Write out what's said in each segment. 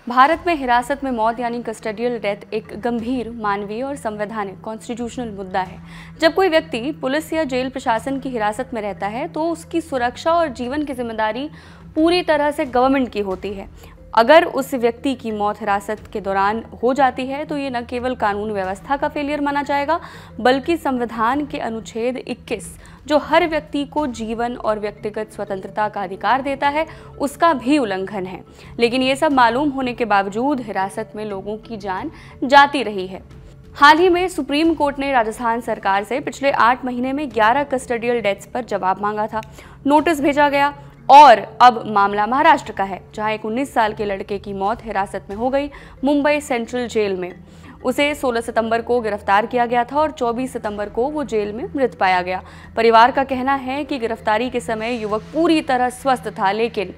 भारत में हिरासत में मौत यानी कस्टडियल डेथ एक गंभीर मानवीय और संवैधानिक कॉन्स्टिट्यूशनल मुद्दा है। जब कोई व्यक्ति पुलिस या जेल प्रशासन की हिरासत में रहता है तो उसकी सुरक्षा और जीवन की जिम्मेदारी पूरी तरह से गवर्नमेंट की होती है। अगर उस व्यक्ति की मौत हिरासत के दौरान हो जाती है तो ये न केवल कानून व्यवस्था का फेलियर माना जाएगा, बल्कि संविधान के अनुच्छेद 21 जो हर व्यक्ति को जीवन और व्यक्तिगत स्वतंत्रता का अधिकार देता है, उसका भी उल्लंघन है। लेकिन ये सब मालूम होने के बावजूद हिरासत में लोगों की जान जाती रही है। हाल ही में सुप्रीम कोर्ट ने राजस्थान सरकार से पिछले 8 महीने में 11 कस्टडियल डेथ्स पर जवाब मांगा था। नोटिस भेजा गया और अब मामला महाराष्ट्र का है, जहां एक 19 साल के लड़के की मौत हिरासत में हो गई। मुंबई सेंट्रल जेल में उसे 16 सितंबर को गिरफ्तार किया गया था और 24 सितंबर को वो जेल में मृत पाया गया। परिवार का कहना है कि गिरफ्तारी के समय युवक पूरी तरह स्वस्थ था, लेकिन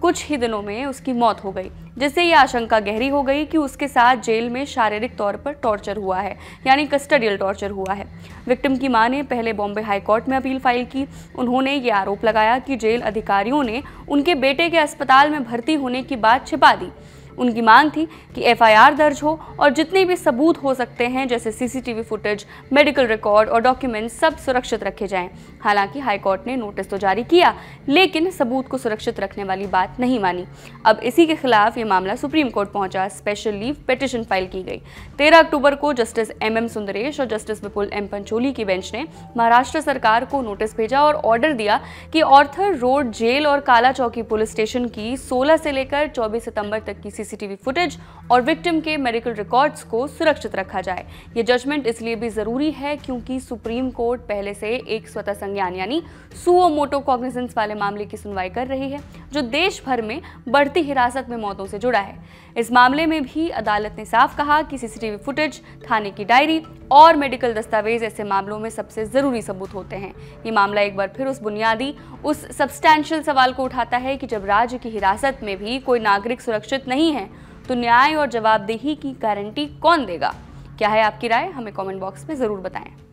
कुछ ही दिनों में उसकी मौत हो गई, जिससे ये आशंका गहरी हो गई कि उसके साथ जेल में शारीरिक तौर पर टॉर्चर हुआ है, यानी कस्टडियल टॉर्चर हुआ है। विक्टिम की मां ने पहले बॉम्बे हाई कोर्ट में अपील फाइल की। उन्होंने ये आरोप लगाया कि जेल अधिकारियों ने उनके बेटे के अस्पताल में भर्ती होने की बात छिपा दी। उनकी मांग थी कि एफआईआर दर्ज हो और जितने भी सबूत हो सकते हैं, जैसे सीसीटीवी फुटेज, मेडिकल रिकॉर्ड और डॉक्यूमेंट, सब सुरक्षित रखे जाएं। हालांकि हाईकोर्ट ने नोटिस तो जारी किया, लेकिन सबूत को सुरक्षित रखने वाली बात नहीं मानी। अब इसी के खिलाफ ये मामला सुप्रीम कोर्ट पहुंचा। स्पेशल लीव पिटीशन फाइल की गई। 13 अक्टूबर को जस्टिस MM सुंदरेश और जस्टिस विपुल M पंचोली की बेंच ने महाराष्ट्र सरकार को नोटिस भेजा और ऑर्डर दिया कि ऑर्थर रोड जेल और काला चौकी पुलिस स्टेशन की 16 से लेकर 24 सितंबर तक की सीसीटीवी फुटेज और विक्टिम के मेडिकल रिकॉर्ड्स को सुरक्षित रखा जाए। ये जजमेंट इसलिए भी जरूरी है क्योंकि सुप्रीम कोर्ट पहले से एक स्वतः संज्ञान यानी सुओ मोटो कॉग्निजेंस वाले मामले की सुनवाई कर रही है, जो देश भर में बढ़ती हिरासत में मौतों से जुड़ा है। इस मामले में भी अदालत ने साफ कहा कि सीसीटीवी फुटेज, थाने की डायरी और मेडिकल दस्तावेज ऐसे मामलों में सबसे जरूरी सबूत होते हैं। ये मामला एक बार फिर उस सब्सटैंशियल सवाल को उठाता है कि जब राज्य की हिरासत में भी कोई नागरिक सुरक्षित नहीं है तो न्याय और जवाबदेही की गारंटी कौन देगा? क्या है आपकी राय? हमें कमेंट बॉक्स में जरूर बताएं।